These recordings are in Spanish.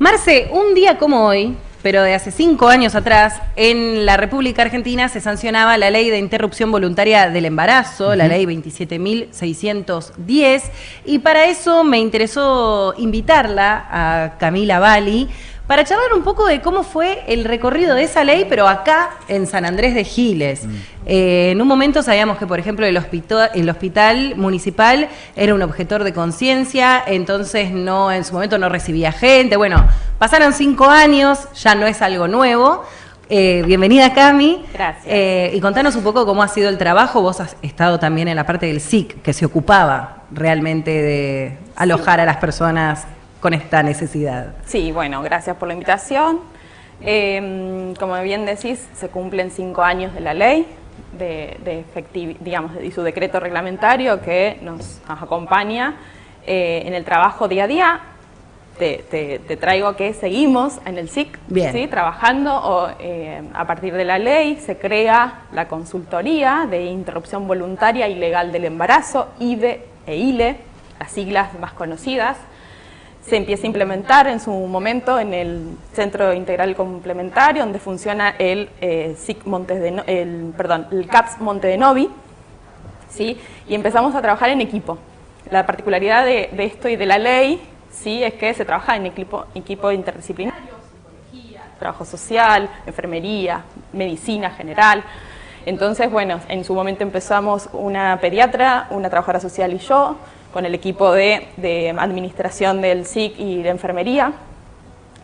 Marce, un día como hoy, pero de hace 5 años atrás, en la República Argentina se sancionaba la ley de interrupción voluntaria del embarazo, la ley 27.610, y para eso me interesó invitarla a Camila Bali para charlar un poco de cómo fue el recorrido de esa ley, pero acá en San Andrés de Giles. En un momento sabíamos que, por ejemplo, el hospital municipal era un objetor de conciencia, entonces en su momento no recibía gente. Bueno, pasaron 5 años, ya no es algo nuevo. Bienvenida, Cami. Gracias. Y contanos un poco cómo ha sido el trabajo. Vos has estado también en la parte del SIC, que se ocupaba realmente de alojar a las personas con esta necesidad. Sí, bueno, gracias por la invitación. Como bien decís, se cumplen 5 años de la ley, digamos, y su decreto reglamentario que nos acompaña en el trabajo día a día. Te traigo que seguimos en el SIC, ¿sí? Trabajando. A partir de la ley se crea la consultoría de interrupción voluntaria y legal del embarazo, IVE e ILE, las siglas más conocidas. Se empieza a implementar en su momento en el Centro Integral Complementario, donde funciona el CAPS Monte de Novi, ¿sí? Y empezamos a trabajar en equipo. La particularidad de esto y de la ley, ¿sí?, es que se trabaja en equipo interdisciplinario, psicología, trabajo social, enfermería, medicina general. Entonces, bueno, en su momento empezamos una pediatra, una trabajadora social y yo, con el equipo de administración del SIC y de enfermería.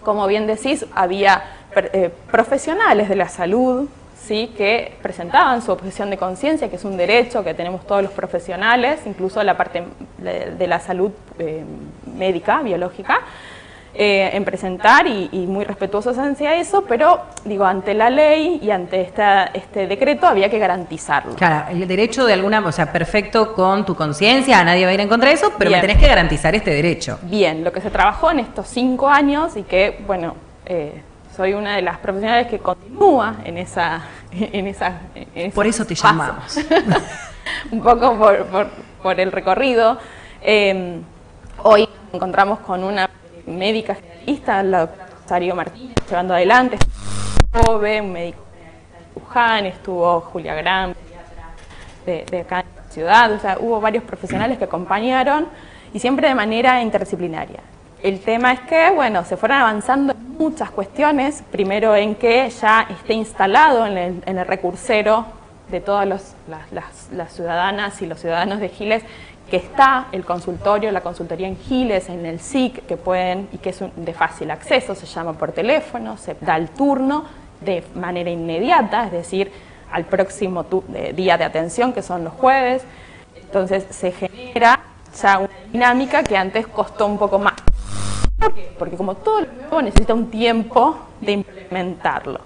Como bien decís, había profesionales de la salud, ¿sí?, que presentaban su objeción de conciencia, que es un derecho que tenemos todos los profesionales, incluso la parte de la salud médica, biológica, en presentar y muy respetuosos hacia eso, pero digo, ante la ley y ante este decreto había que garantizarlo. Claro, el derecho de alguna, o sea, perfecto con tu conciencia, nadie va a ir en contra de eso, pero me tenés que garantizar este derecho. Bien, lo que se trabajó en estos 5 años y que, bueno, soy una de las profesionales que continúa en esa por eso te llamamos. Un poco por el recorrido. Hoy nos encontramos con una médica generalista, la doctora Rosario Martínez, llevando adelante, un médico de Luján, estuvo Julia Gran, de acá en la ciudad, o sea, hubo varios profesionales que acompañaron y siempre de manera interdisciplinaria. El tema es que, bueno, se fueron avanzando en muchas cuestiones, primero en que ya esté instalado en el recursero de todas las ciudadanas y los ciudadanos de Giles, que está el consultorio, la consultoría en Giles, en el SIC, que pueden, y que es de fácil acceso, se llama por teléfono, se da el turno de manera inmediata, es decir, al próximo día de atención, que son los jueves. Entonces se genera ya una dinámica que antes costó un poco más. ¿Por qué? Porque como todo lo nuevo necesita un tiempo de implementarlo.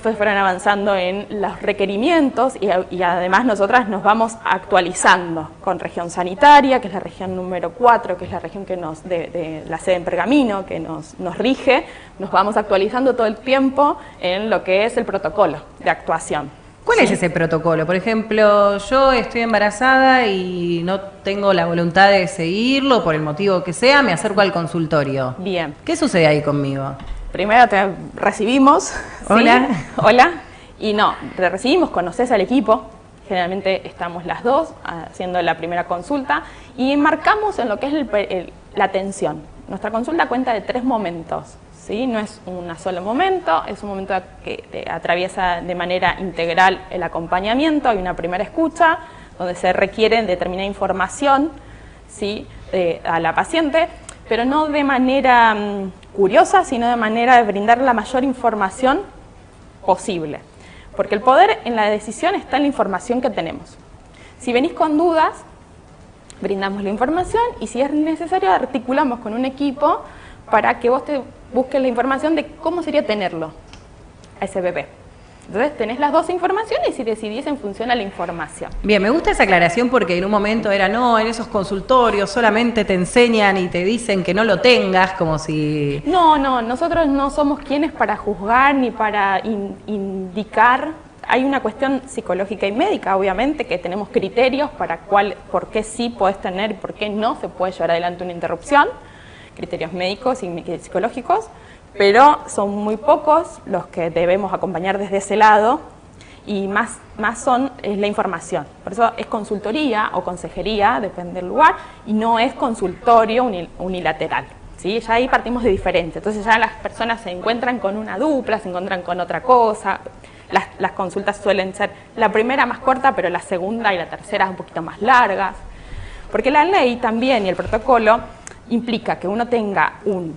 Fueron avanzando en los requerimientos y además nosotras nos vamos actualizando con región sanitaria, que es la región número 4, que es la región que de la sede en Pergamino, que nos rige. Nos vamos actualizando todo el tiempo en lo que es el protocolo de actuación. ¿Cuál es ese protocolo? Por ejemplo, yo estoy embarazada y no tengo la voluntad de seguirlo, por el motivo que sea, me acerco al consultorio. Bien. ¿Qué sucede ahí conmigo? Primero te recibimos. Hola. ¿Sí? Hola. Y no, te recibimos, conoces al equipo. Generalmente estamos las dos haciendo la primera consulta y marcamos en lo que es la atención. Nuestra consulta cuenta de 3 momentos. ¿Sí? No es un solo momento, es un momento que atraviesa de manera integral el acompañamiento. Hay una primera escucha donde se requiere determinada información, ¿sí?, a la paciente, pero no de manera curiosa, sino de manera de brindar la mayor información posible. Porque el poder en la decisión está en la información que tenemos. Si venís con dudas, brindamos la información y si es necesario articulamos con un equipo para que vos te busques la información de cómo sería tenerlo a ese bebé. Entonces tenés las 2 informaciones y decidís en función a la información. Bien, me gusta esa aclaración porque en un momento era, no, en esos consultorios solamente te enseñan y te dicen que no lo tengas, como si... No, nosotros no somos quienes para juzgar ni para indicar. Hay una cuestión psicológica y médica, obviamente, que tenemos criterios para por qué sí podés tener y por qué no se puede llevar adelante una interrupción, criterios médicos y psicológicos, pero son muy pocos los que debemos acompañar desde ese lado, y más es la información. Por eso es consultoría o consejería, depende del lugar, y no es consultorio unilateral, ¿sí? Ya ahí partimos de diferencia. Entonces ya las personas se encuentran con una dupla, se encuentran con otra cosa. Las consultas suelen ser la primera más corta, pero la segunda y la tercera un poquito más largas. Porque la ley también y el protocolo implica que uno tenga un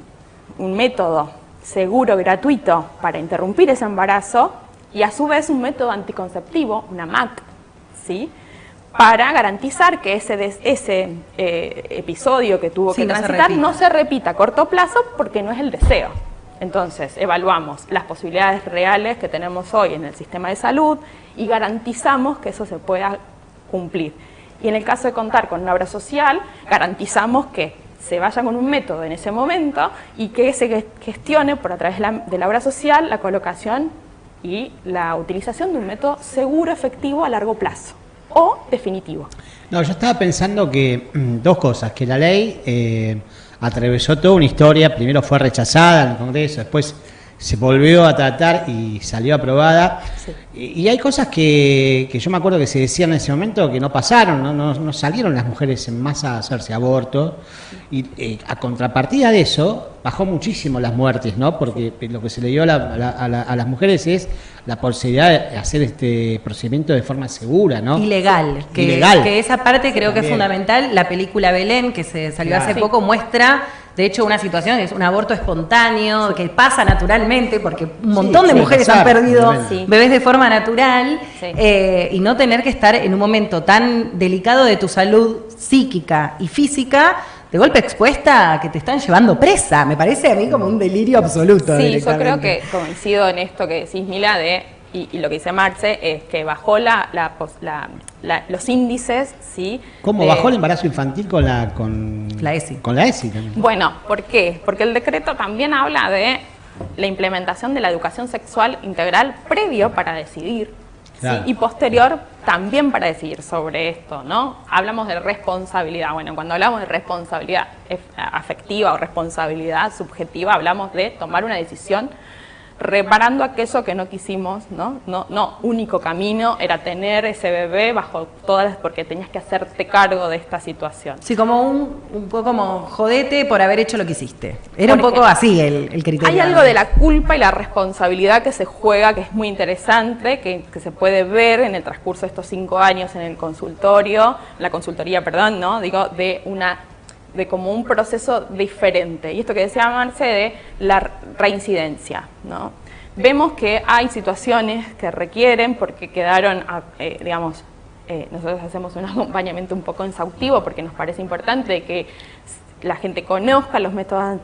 método seguro, gratuito, para interrumpir ese embarazo, y a su vez un método anticonceptivo, una MAC, ¿sí?, para garantizar que ese episodio que tuvo que transitar no se repita a corto plazo, porque no es el deseo. Entonces, evaluamos las posibilidades reales que tenemos hoy en el sistema de salud y garantizamos que eso se pueda cumplir. Y en el caso de contar con una obra social, garantizamos que se vaya con un método en ese momento y que se gestione por a través de la obra social la colocación y la utilización de un método seguro, efectivo, a largo plazo o definitivo. No, yo estaba pensando que dos cosas, que la ley atravesó toda una historia, primero fue rechazada en el Congreso, después se volvió a tratar y salió aprobada. Sí. Y hay cosas que yo me acuerdo que se decían en ese momento que no pasaron, no salieron las mujeres en masa a hacerse aborto, y a contrapartida de eso bajó muchísimo las muertes, ¿no? Porque lo que se le dio a las mujeres es la posibilidad de hacer este procedimiento de forma segura, ¿no? Ilegal. Que esa parte creo que es fundamental. La película Belén, que se salió hace poco, muestra, de hecho, una situación que es un aborto espontáneo, que pasa naturalmente, porque un montón de mujeres han perdido bebés de forma natural, y no tener que estar en un momento tan delicado de tu salud psíquica y física, de golpe expuesta a que te están llevando presa. Me parece a mí como un delirio absoluto. Sí, yo creo que coincido en esto que decís, Mila, y lo que dice Marce es que bajó los índices, ¿sí? ¿Cómo bajó el embarazo infantil con la ESI? Con la ESI también. Bueno, ¿por qué? Porque el decreto también habla de la implementación de la educación sexual integral previo para decidir, claro, ¿sí? Y posterior también para decidir sobre esto, ¿no? Hablamos de responsabilidad. Bueno, cuando hablamos de responsabilidad afectiva o responsabilidad subjetiva, hablamos de tomar una decisión reparando aquello que no quisimos, ¿no? No, único camino era tener ese bebé bajo todas, porque tenías que hacerte cargo de esta situación. Sí, como un poco como jodete por haber hecho lo que hiciste. Era un poco así el criterio. Hay algo de la culpa y la responsabilidad que se juega, que es muy interesante, que se puede ver en el transcurso de estos 5 años en el consultorio, la consultoría, perdón, ¿no? Digo, de como un proceso diferente. Y esto que decía Marce de la reincidencia, ¿no? Vemos que hay situaciones que requieren, porque quedaron, nosotros hacemos un acompañamiento un poco exhaustivo, porque nos parece importante que la gente conozca los métodos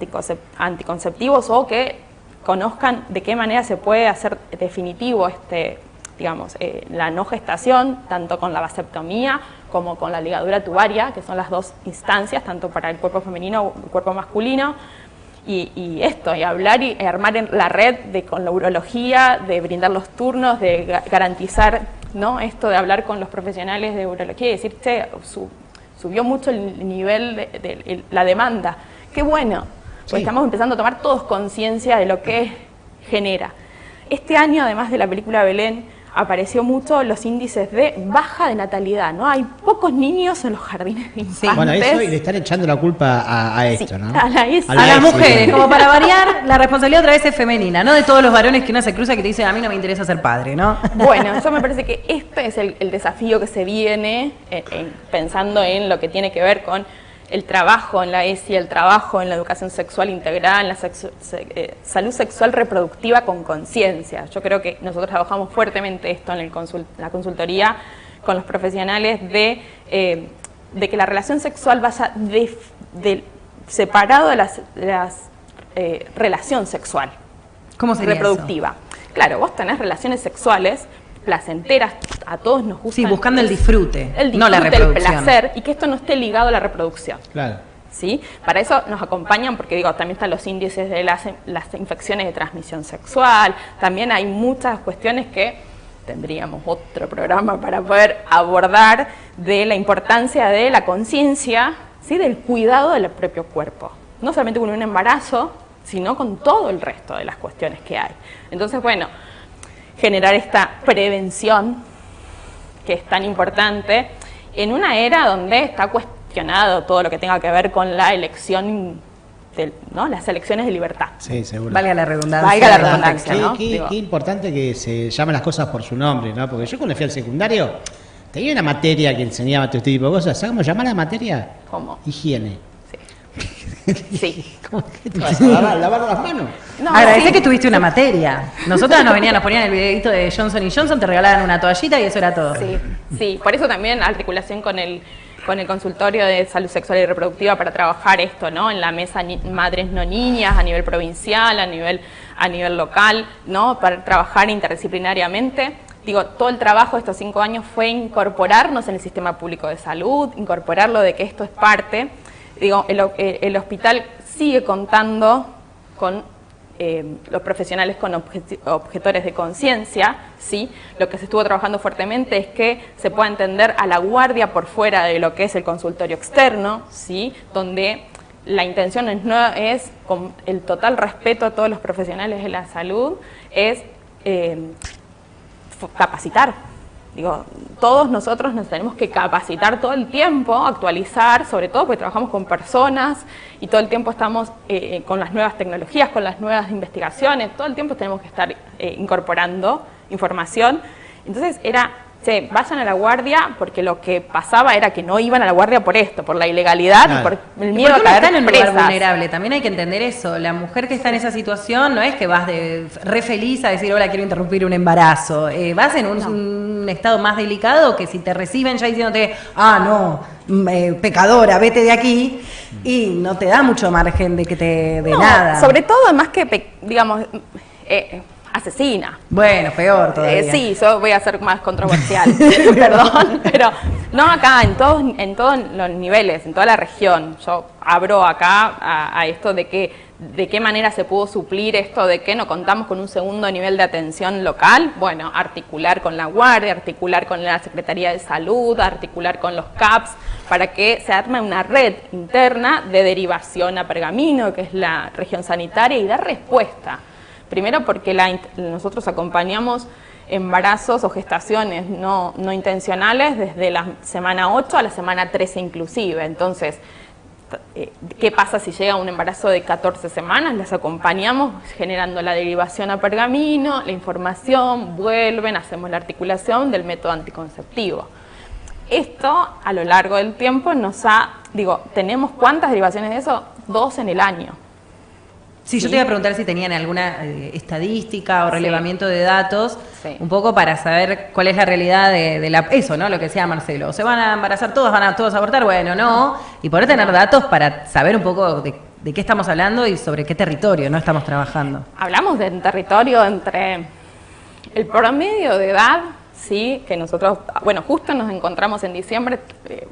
anticonceptivos, o que conozcan de qué manera se puede hacer definitivo la no gestación, tanto con la vasectomía como con la ligadura tubaria, que son las dos instancias, tanto para el cuerpo femenino como el cuerpo masculino, y hablar y armar en la red con la urología, de brindar los turnos, de garantizar, ¿no?, esto de hablar con los profesionales de urología y decir, subió mucho el nivel de la demanda. Qué bueno, porque estamos empezando a tomar todos conciencia de lo que genera. Este año, además de la película Belén, apareció mucho los índices de baja de natalidad, ¿no? Hay pocos niños en los jardines de infantes. Bueno, eso, y le están echando la culpa a esto, ¿no? A las mujeres, como para variar, la responsabilidad otra vez es femenina, no de todos los varones que uno se cruza que te dicen, a mí no me interesa ser padre, ¿no? Bueno, yo me parece que este es el desafío que se viene pensando en lo que tiene que ver con el trabajo en la ESI, el trabajo en la educación sexual integral, en la salud sexual reproductiva con conciencia. Yo creo que nosotros trabajamos fuertemente esto en la consultoría con los profesionales de que la relación sexual vaya separado de la relación sexual. ¿Cómo sería reproductiva? Eso? Claro, vos tenés relaciones sexuales placenteras, a todos nos gusta. Sí, buscando el disfrute, no la reproducción. El placer, y que esto no esté ligado a la reproducción. Claro. ¿Sí? Para eso nos acompañan, porque también están los índices de las infecciones de transmisión sexual, también hay muchas cuestiones que tendríamos otro programa para poder abordar, de la importancia de la conciencia, ¿sí?, del cuidado del propio cuerpo. no solamente con un embarazo, sino con todo el resto de las cuestiones que hay. Entonces, bueno, generar esta prevención que es tan importante en una era donde está cuestionado todo lo que tenga que ver con la elección, ¿no? Las elecciones de libertad. Sí, seguro. Valga la redundancia. Valga la redundancia, ¿no? Qué importante que se llamen las cosas por su nombre, ¿no? Porque yo cuando fui al secundario tenía una materia que enseñaba todo este tipo de cosas. ¿Sabes cómo llamar la materia? ¿Cómo? Higiene. Sí. ¿Cómo que te vas a lavar las manos? No, Agradecé sí. que tuviste una materia. Nosotros nos ponían el videito de Johnson & Johnson, te regalaban una toallita y eso era todo. Sí, sí, por eso también articulación con el consultorio de salud sexual y reproductiva para trabajar esto, ¿no? En la mesa madres no niñas a nivel provincial, a nivel local, ¿no? Para trabajar interdisciplinariamente. Digo, todo el trabajo de estos 5 años fue incorporarnos en el sistema público de salud, incorporarlo de que esto es parte. Digo, el hospital sigue contando con los profesionales con objetores de conciencia, ¿sí? Lo que se estuvo trabajando fuertemente es que se pueda entender a la guardia por fuera de lo que es el consultorio externo, ¿sí? Donde la intención no es, con el total respeto a todos los profesionales de la salud, es capacitar. Digo, todos nosotros nos tenemos que capacitar todo el tiempo, actualizar, sobre todo porque trabajamos con personas y todo el tiempo estamos con las nuevas tecnologías, con las nuevas investigaciones, todo el tiempo tenemos que estar incorporando información. Entonces era, vayan a la guardia, porque lo que pasaba era que no iban a la guardia por esto, por la ilegalidad, claro, por el miedo a Porque uno caer está en un lugar presas. vulnerable, también hay que entender eso. La mujer que está en esa situación no es que vas de re feliz a decir, hola, quiero interrumpir un embarazo. Vas en un estado más delicado que si te reciben ya diciéndote, pecadora, vete de aquí, y no te da mucho margen de que te dé nada. Sobre todo, más que, digamos, asesina. Bueno, peor todavía. Sí, yo voy a ser más controversial, perdón, pero no acá, en todos los niveles, en toda la región. Yo abro acá a esto de qué manera se pudo suplir esto de que no contamos con un segundo nivel de atención local. Bueno, articular con la guardia, articular con la Secretaría de Salud, articular con los CAPS, para que se arme una red interna de derivación a Pergamino, que es la región sanitaria, y dar respuesta. Primero porque nosotros acompañamos embarazos o gestaciones no intencionales desde la semana 8 a la semana 13 inclusive. Entonces, ¿qué pasa si llega un embarazo de 14 semanas? Las acompañamos generando la derivación a Pergamino, la información, vuelven, hacemos la articulación del método anticonceptivo. Esto a lo largo del tiempo ¿tenemos cuántas derivaciones de eso? 2 en el año. Sí, yo te iba a preguntar si tenían alguna estadística o relevamiento de datos, Sí. un poco para saber cuál es la realidad de eso, ¿no? Lo que decía Marcelo. ¿Se van a embarazar todos? ¿Van a todos abortar? Bueno, no. Y poder tener datos para saber un poco de qué estamos hablando y sobre qué territorio no estamos trabajando. Hablamos de un territorio entre el promedio de edad, sí, que nosotros, bueno, justo nos encontramos en diciembre,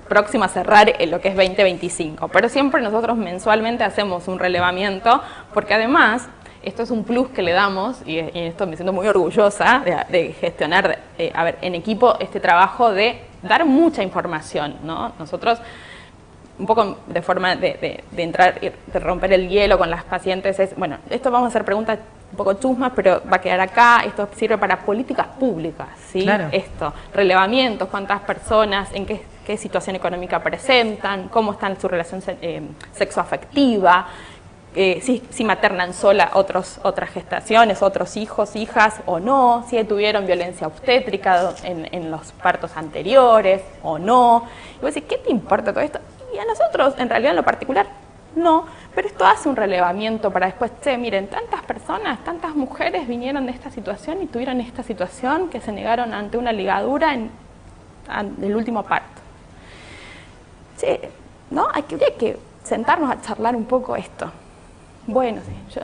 próximo a cerrar lo que es 2025, pero siempre nosotros mensualmente hacemos un relevamiento, porque además, esto es un plus que le damos, y esto me siento muy orgullosa de gestionar, en equipo este trabajo de dar mucha información, ¿no? Nosotros, un poco de forma de entrar, de romper el hielo con las pacientes, bueno, esto vamos a hacer preguntas un poco chusmas, pero va a quedar acá, esto sirve para políticas públicas, ¿sí? Claro. Esto, relevamientos, cuántas personas, en qué situación económica presentan, cómo está en su relación sexoafectiva, si maternan sola otras gestaciones, otros hijos, hijas o no, si tuvieron violencia obstétrica en los partos anteriores o no. Y vos decís, ¿qué te importa todo esto? Y a nosotros, en realidad, en lo particular, no, pero esto hace un relevamiento para después, miren, tantas personas, tantas mujeres vinieron de esta situación y tuvieron esta situación que se negaron ante una ligadura en el último parto. ¿No? Habría que sentarnos a charlar un poco esto. Bueno, sí,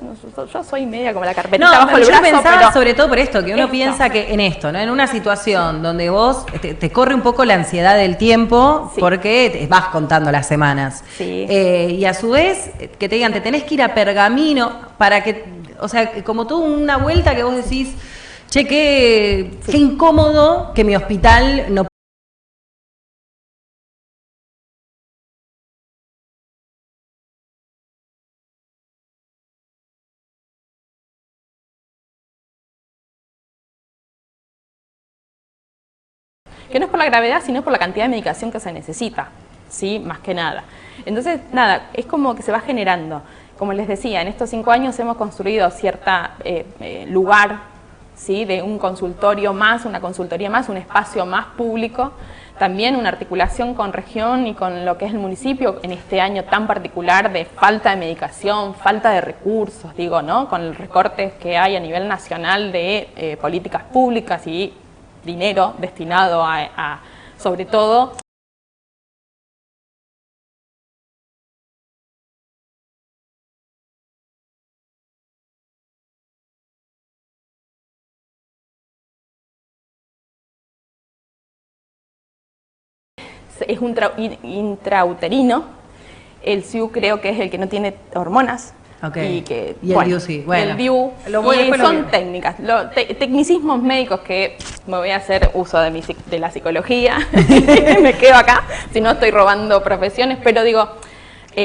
yo soy media como la carpetita bajo el yo brazo, pensaba pero sobre todo por esto, que uno esto. piensa que en esto, ¿no? En una situación donde vos te corre un poco la ansiedad del tiempo, Sí. porque vas contando las semanas. Sí. Y a su vez, que te digan, te tenés que ir a Pergamino para que, o sea, como toda una vuelta que vos decís, che, qué incómodo que mi hospital no que no es por la gravedad, sino por la cantidad de medicación que se necesita, ¿sí? Más que nada. Entonces, nada, es como que se va generando. Como les decía, en estos 5 años hemos construido cierta lugar, ¿sí? De un consultorio más, una consultoría más, un espacio más público, también una articulación con región y con lo que es el municipio en este año tan particular de falta de medicación, falta de recursos, digo, ¿no? Con los recortes que hay a nivel nacional de políticas públicas y dinero destinado a sobre todo, es un intrauterino. El SIU creo que es el que no tiene hormonas. Okay. Y el DIU sí. Bueno, el DIU, son técnicas, tecnicismos médicos que me voy a hacer uso de la psicología, me quedo acá, si no estoy robando profesiones, pero digo,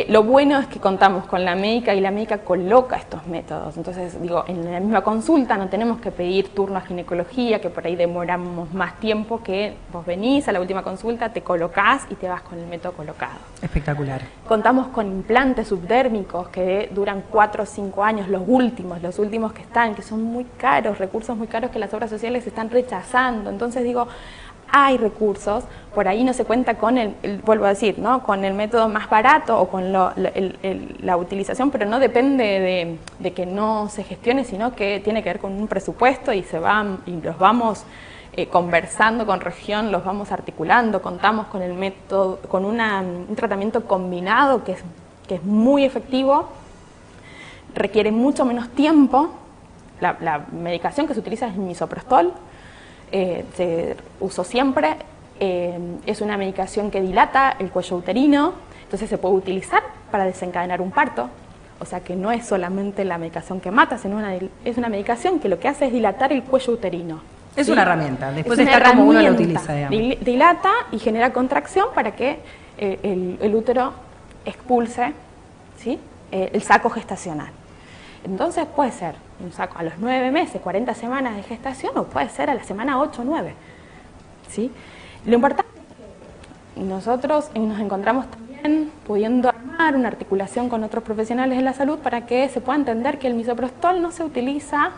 lo bueno es que contamos con la médica y la médica coloca estos métodos. Entonces, digo, en la misma consulta no tenemos que pedir turno a ginecología, que por ahí demoramos más tiempo, que vos venís a la última consulta, te colocás y te vas con el método colocado. Espectacular. Contamos con implantes subdérmicos que duran 4 o 5 años, los últimos que están, que son muy caros, recursos muy caros que las obras sociales están rechazando. Entonces, digo, hay recursos, por ahí no se cuenta con vuelvo a decir, ¿no? Con el método más barato o con la utilización, pero no depende de que no se gestione, sino que tiene que ver con un presupuesto y los vamos conversando con región, los vamos articulando, contamos con el método, con un tratamiento combinado que es muy efectivo, requiere mucho menos tiempo. La medicación que se utiliza es el misoprostol, se usó siempre, es una medicación que dilata el cuello uterino, entonces se puede utilizar para desencadenar un parto, o sea que no es solamente la medicación que mata, sino es una medicación que lo que hace es dilatar el cuello uterino. Es, ¿sí?, una herramienta, después es está como uno la utiliza, digamos. Dilata y genera contracción para que el útero expulse, ¿sí?, el saco gestacional. Entonces puede ser un saco a los 9 meses, 40 semanas de gestación, o puede ser a la semana 8 o 9. ¿Sí? Lo importante es que nosotros nos encontramos también pudiendo armar una articulación con otros profesionales de la salud para que se pueda entender que el misoprostol no se utiliza.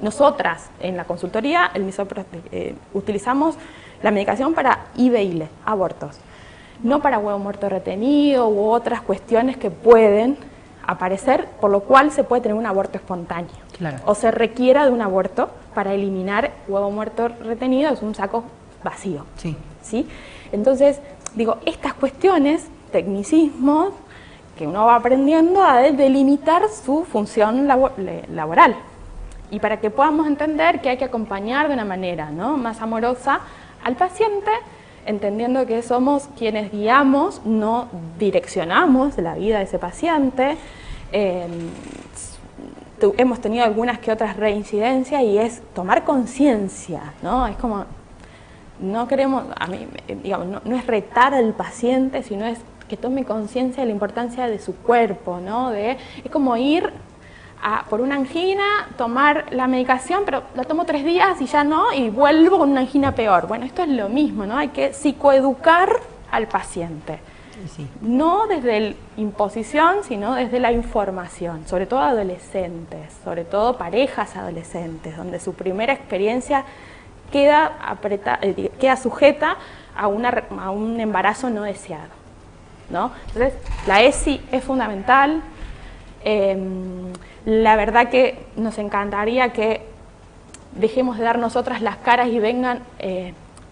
Nosotras en la consultoría utilizamos la medicación para IVIL, abortos, no para huevo muerto retenido u otras cuestiones que pueden aparecer, por lo cual se puede tener un aborto espontáneo. Claro. O se requiera de un aborto para eliminar huevo muerto retenido, es un saco vacío. Sí. ¿Sí? Entonces, digo, estas cuestiones, tecnicismos, que uno va aprendiendo a delimitar su función laboral. Y para que podamos entender que hay que acompañar de una manera, ¿no?, más amorosa al paciente, entendiendo que somos quienes guiamos, no direccionamos la vida de ese paciente. Hemos tenido algunas que otras reincidencias y es tomar conciencia, ¿no? Es como, no queremos, digamos, no es retar al paciente, sino es que tome conciencia de la importancia de su cuerpo, ¿no? Es como ir por una angina, tomar la medicación, pero la tomo 3 días y ya no, y vuelvo con una angina peor. Bueno, esto es lo mismo, ¿no? Hay que psicoeducar al paciente. Sí. No desde la imposición, sino desde la información, sobre todo adolescentes, sobre todo parejas adolescentes, donde su primera experiencia queda sujeta a un embarazo no deseado, ¿no? Entonces, la ESI es fundamental. La verdad que nos encantaría que dejemos de dar nosotras las caras y vengan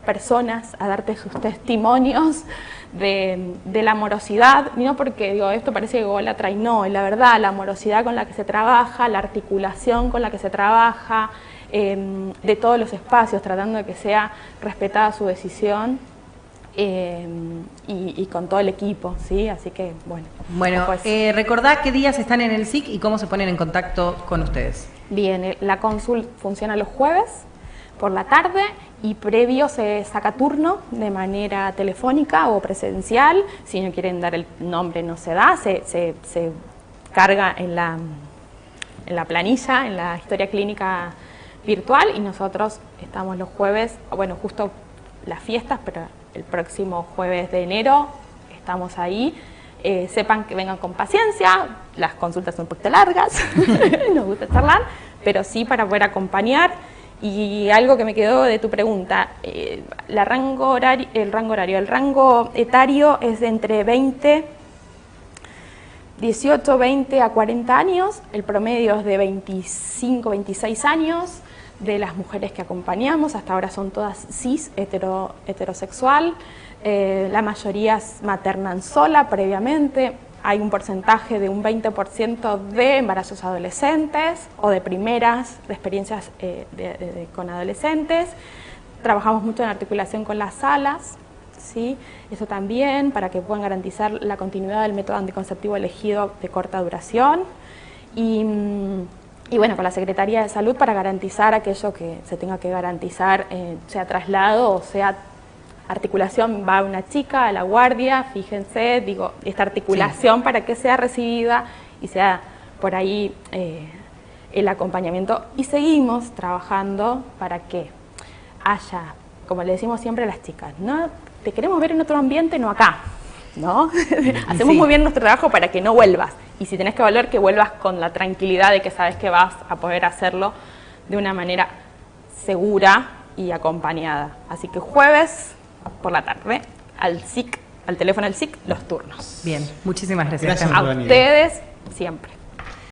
personas a darte sus testimonios de la amorosidad, no porque digo esto parece ególatra y no, y la verdad, la amorosidad con la que se trabaja, la articulación con la que se trabaja, de todos los espacios, tratando de que sea respetada su decisión. Y con todo el equipo, ¿sí? Así que, bueno. Pues, recordá qué días están en el SIC y cómo se ponen en contacto con ustedes. Bien, la consulta funciona los jueves por la tarde y previo se saca turno de manera telefónica o presencial. Si no quieren dar el nombre, no se da, se carga en la planilla, en la historia clínica virtual, y nosotros estamos los jueves, bueno, justo las fiestas, pero el próximo jueves de enero estamos ahí. Sepan que vengan con paciencia, las consultas son un poquito largas, nos gusta charlar, pero sí para poder acompañar. Y algo que me quedó de tu pregunta, el rango etario es de entre 18, 20 a 40 años, el promedio es de 25, 26 años, de las mujeres que acompañamos, hasta ahora son todas cis, heterosexual, la mayoría maternan sola previamente, hay un porcentaje de un 20% de embarazos adolescentes o de primeras de experiencias con adolescentes. Trabajamos mucho en articulación con las salas, ¿sí? Eso también para que puedan garantizar la continuidad del método anticonceptivo elegido de corta duración. Y bueno, con la Secretaría de Salud para garantizar aquello que se tenga que garantizar, sea traslado o sea articulación, va una chica a la guardia, fíjense, digo, esta articulación para que sea recibida y sea por ahí el acompañamiento. Y seguimos trabajando para que haya, como le decimos siempre a las chicas, no te queremos ver en otro ambiente, no acá, ¿no? Hacemos muy bien nuestro trabajo para que no vuelvas. Y si tenés que volver, que vuelvas con la tranquilidad de que sabes que vas a poder hacerlo de una manera segura y acompañada. Así que jueves por la tarde, al SIC, al teléfono del SIC, los turnos. Bien, muchísimas gracias. Gracias A por venir. ustedes siempre.